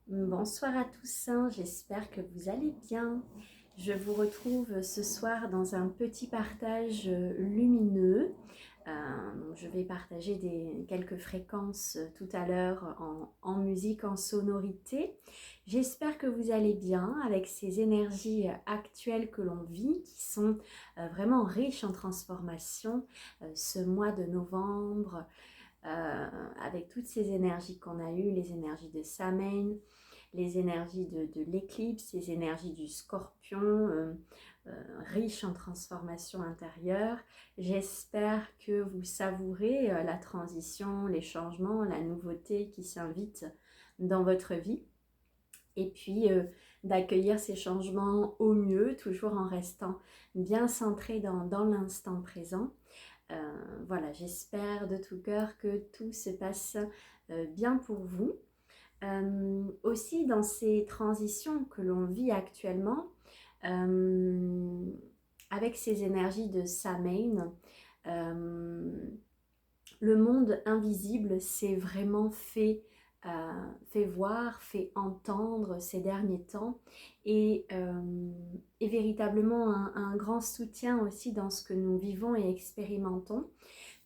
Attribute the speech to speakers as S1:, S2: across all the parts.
S1: Bonsoir à tous, j'espère que vous allez bien. Je vous retrouve ce soir dans un petit partage lumineux. Je vais partager quelques fréquences tout à l'heure en musique, en sonorité. J'espère que vous allez bien avec ces énergies actuelles que l'on vit, qui sont vraiment riches en transformation. Ce mois de novembre, avec toutes ces énergies qu'on a eues, les énergies de Samhain, les énergies de l'éclipse, les énergies du scorpion, riches en transformation intérieure. J'espère que vous savourez la transition, les changements, la nouveauté qui s'invite dans votre vie. Et puis d'accueillir ces changements au mieux, toujours en restant bien centré dans l'instant présent. Voilà, j'espère de tout cœur que tout se passe bien pour vous. Aussi dans ces transitions que l'on vit actuellement, euh, avec ces énergies de Samhain, le monde invisible s'est vraiment fait voir, fait entendre ces derniers temps et est véritablement un grand soutien aussi dans ce que nous vivons et expérimentons.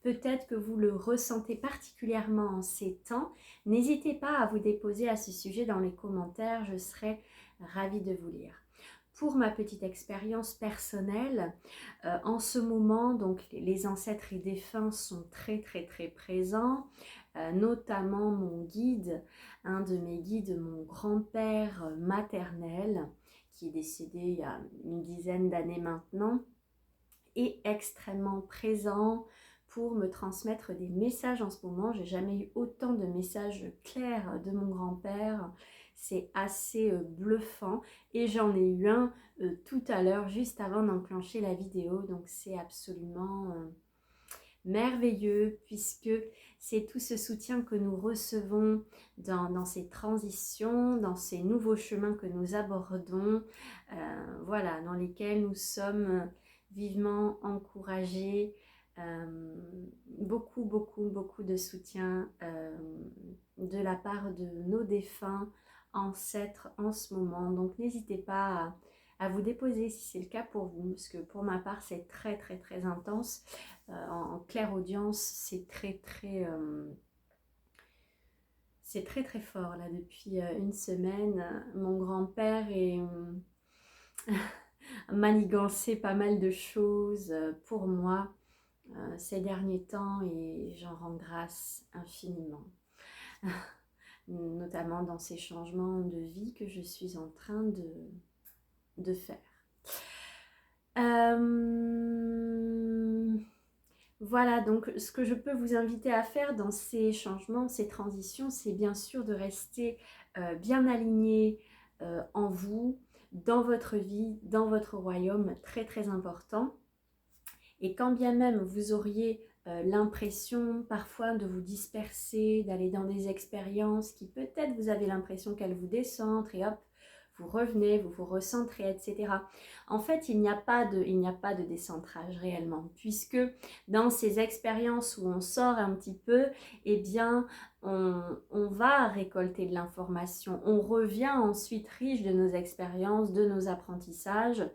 S1: Peut-être que vous le ressentez particulièrement en ces temps. N'hésitez pas à vous déposer à ce sujet dans les commentaires, je serai ravie de vous lire. Pour ma petite expérience personnelle, en ce moment, donc les ancêtres et défunts sont très présents, notamment mon guide, un de mes guides, mon grand-père maternel, qui est décédé il y a une dizaine d'années maintenant, est extrêmement présent pour me transmettre des messages en ce moment. J'ai jamais eu autant de messages clairs de mon grand-père. C'est assez bluffant et j'en ai eu un tout à l'heure juste avant d'enclencher la vidéo, donc c'est absolument merveilleux puisque c'est tout ce soutien que nous recevons dans ces transitions, dans ces nouveaux chemins que nous abordons, voilà, dans lesquels nous sommes vivement encouragés. Beaucoup de soutien de la part de nos défunts ancêtres en ce moment. Donc n'hésitez pas à vous déposer si c'est le cas pour vous, parce que pour ma part c'est très intense. En claire audience, c'est très fort là depuis une semaine. Mon grand-père est manigancé pas mal de choses pour moi ces derniers temps et j'en rends grâce infiniment. Notamment dans ces changements de vie que je suis en train de faire. Voilà, donc ce que je peux vous inviter à faire dans ces changements, ces transitions, c'est bien sûr de rester bien aligné en vous, dans votre vie, dans votre royaume, très important. Et quand bien même vous auriez l'impression parfois de vous disperser, d'aller dans des expériences qui peut-être vous avez l'impression qu'elles vous décentrent et hop, vous revenez, vous vous recentrez, etc. En fait, il n'y a pas de décentrage réellement, puisque dans ces expériences où on sort un petit peu, eh bien, on va récolter de l'information. On revient ensuite riche de nos expériences, de nos apprentissages,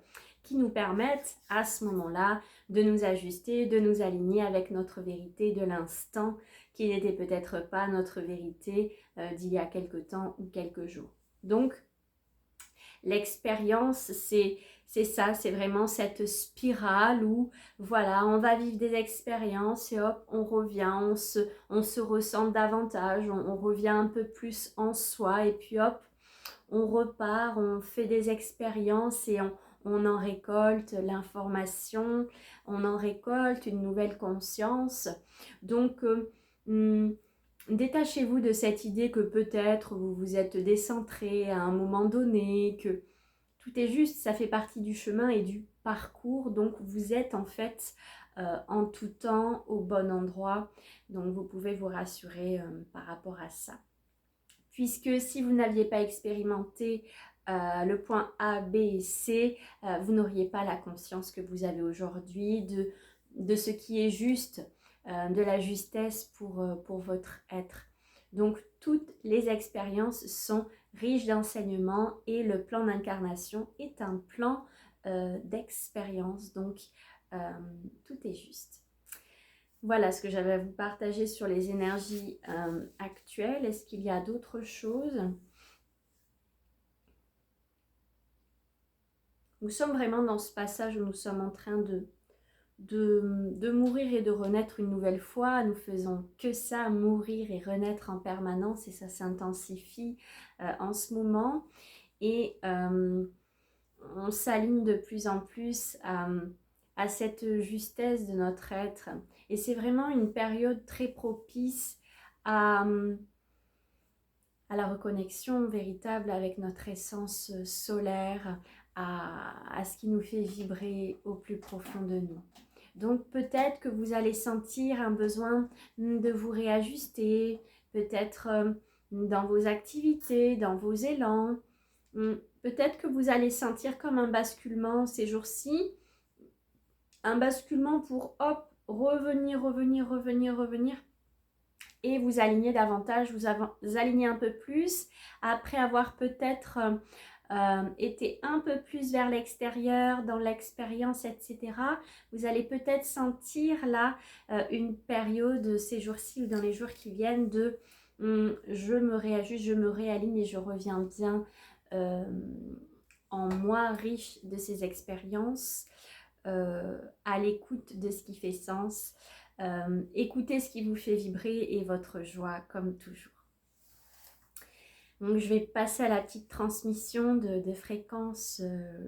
S1: qui nous permettent à ce moment-là de nous ajuster, de nous aligner avec notre vérité de l'instant, qui n'était peut-être pas notre vérité d'il y a quelque temps ou quelques jours. Donc, l'expérience, c'est ça, c'est vraiment cette spirale où, voilà, on va vivre des expériences et hop, on revient, on se ressent davantage, on revient un peu plus en soi et puis hop, on repart, on fait des expériences et on en récolte l'information, on en récolte une nouvelle conscience. Donc, détachez-vous de cette idée que peut-être vous vous êtes décentré à un moment donné, que tout est juste, ça fait partie du chemin et du parcours. Donc, vous êtes en fait en tout temps au bon endroit. Donc, vous pouvez vous rassurer par rapport à ça. Puisque si vous n'aviez pas expérimenté le point A, B et C, vous n'auriez pas la conscience que vous avez aujourd'hui de ce qui est juste, de la justesse pour votre être. Donc toutes les expériences sont riche d'enseignements et le plan d'incarnation est un plan d'expérience. Donc, tout est juste. Voilà ce que j'avais à vous partager sur les énergies actuelles. Est-ce qu'il y a d'autres choses? Nous sommes vraiment dans ce passage où nous sommes en train de mourir et de renaître une nouvelle fois. Nous faisons que ça, mourir et renaître en permanence, et ça s'intensifie en ce moment. Et on s'aligne de plus en plus à cette justesse de notre être. Et c'est vraiment une période très propice à la reconnexion véritable avec notre essence solaire, à ce qui nous fait vibrer au plus profond de nous. Donc peut-être que vous allez sentir un besoin de vous réajuster, peut-être dans vos activités, dans vos élans. Peut-être que vous allez sentir comme un basculement ces jours-ci, un basculement pour hop, revenir, et vous aligner davantage, vous aligner un peu plus, après avoir peut-être été un peu plus vers l'extérieur, dans l'expérience, etc. Vous allez peut-être sentir là une période ces jours-ci ou dans les jours qui viennent de je me réajuste, je me réaligne et je reviens bien en moi, riche de ces expériences, à l'écoute de ce qui fait sens. Écoutez ce qui vous fait vibrer et votre joie comme toujours. Donc je vais passer à la petite transmission de fréquences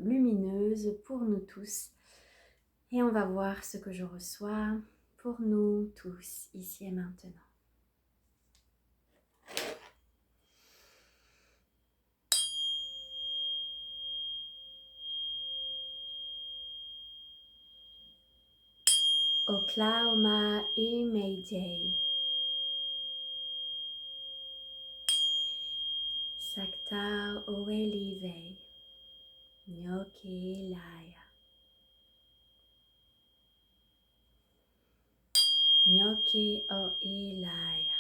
S1: lumineuses pour nous tous. Et on va voir ce que je reçois pour nous tous ici et maintenant. Oklahoma et Mayday. Sakta Oelive. Nyoki Laya. Nyoki Oelaya.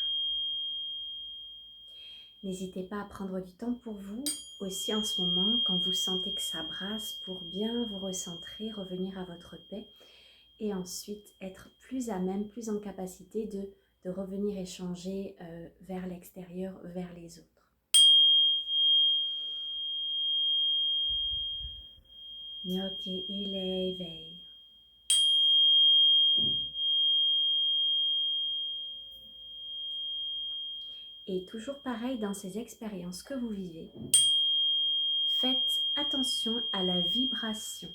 S1: N'hésitez pas à prendre du temps pour vous aussi en ce moment, quand vous sentez que ça brasse, pour bien vous recentrer, revenir à votre paix et ensuite être plus à même, plus en capacité de revenir échanger vers l'extérieur, vers les autres. Nyoki Ilevei. Et toujours pareil dans ces expériences que vous vivez, faites attention à la vibration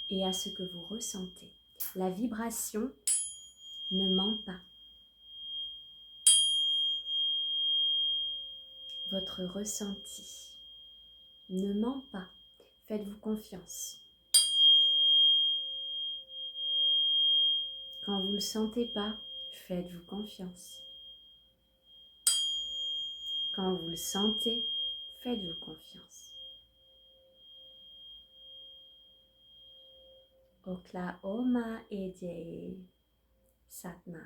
S1: et à ce que vous ressentez. La vibration ne ment pas. Votre ressenti ne ment pas. Faites-vous confiance. Quand vous ne le sentez pas, faites-vous confiance. Quand vous le sentez, faites-vous confiance. Oklahoma et Satnam.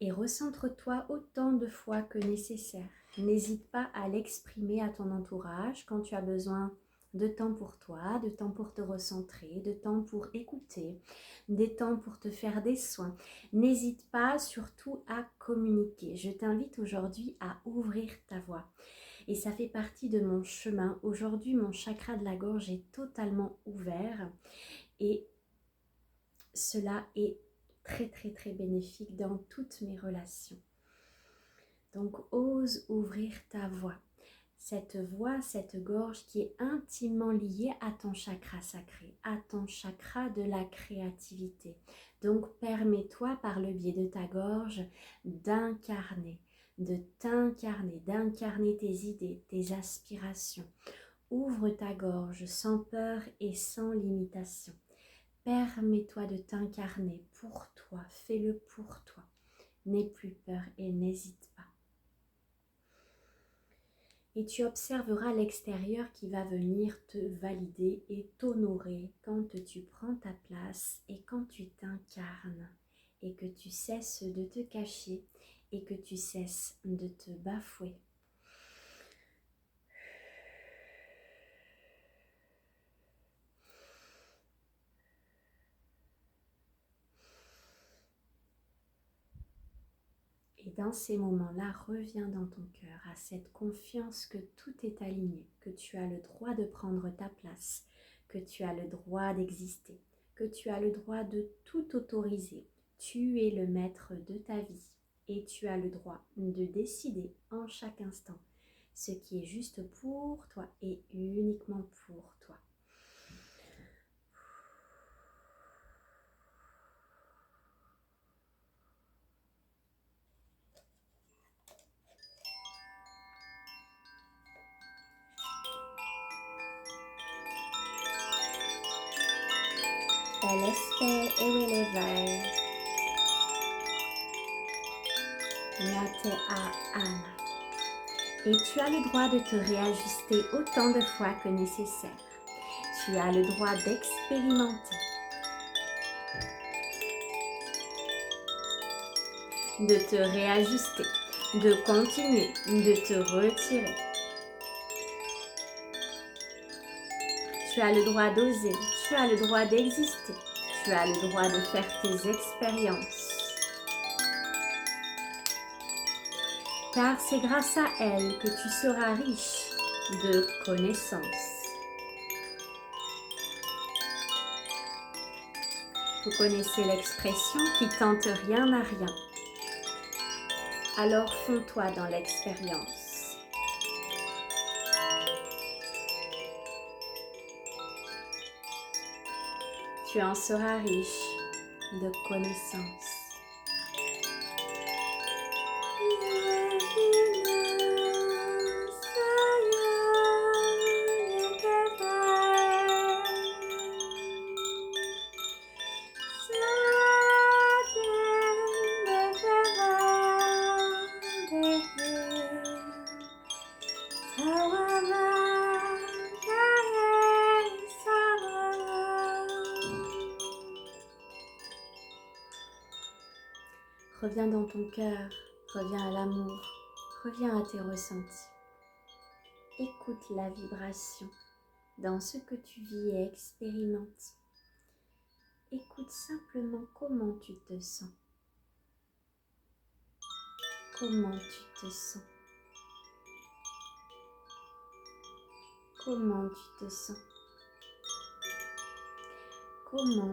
S1: Et recentre-toi autant de fois que nécessaire. N'hésite pas à l'exprimer à ton entourage quand tu as besoin de temps pour toi, de temps pour te recentrer, de temps pour écouter, des temps pour te faire des soins. N'hésite pas surtout à communiquer. Je t'invite aujourd'hui à ouvrir ta voix. Et ça fait partie de mon chemin. Aujourd'hui, mon chakra de la gorge est totalement ouvert et cela est très bénéfique dans toutes mes relations. Donc ose ouvrir ta voix, cette gorge qui est intimement liée à ton chakra sacré, à ton chakra de la créativité. Donc permets-toi par le biais de ta gorge d'incarner, d'incarner tes idées, tes aspirations. Ouvre ta gorge sans peur et sans limitation. Permets-toi de t'incarner pour toi, fais-le pour toi. N'aie plus peur et n'hésite pas. Et tu observeras l'extérieur qui va venir te valider et t'honorer quand tu prends ta place et quand tu t'incarnes et que tu cesses de te cacher et que tu cesses de te bafouer. Et dans ces moments-là, reviens dans ton cœur à cette confiance que tout est aligné, que tu as le droit de prendre ta place, que tu as le droit d'exister, que tu as le droit de tout autoriser. Tu es le maître de ta vie et tu as le droit de décider en chaque instant ce qui est juste pour toi et uniquement pour toi. El este ewelevai, nate a ana. Et tu as le droit de te réajuster autant de fois que nécessaire. Tu as le droit d'expérimenter, de te réajuster, de continuer, de te retirer. Tu as le droit d'oser, tu as le droit d'exister, tu as le droit de faire tes expériences. Car c'est grâce à elles que tu seras riche de connaissances. Vous connaissez l'expression qui tente rien à rien. Alors fonds-toi dans l'expérience. Tu en seras riche de connaissances. Reviens dans ton cœur, reviens à l'amour, reviens à tes ressentis. Écoute la vibration dans ce que tu vis et expérimentes. Écoute simplement comment tu te sens. Comment tu te sens. Comment tu te sens. Comment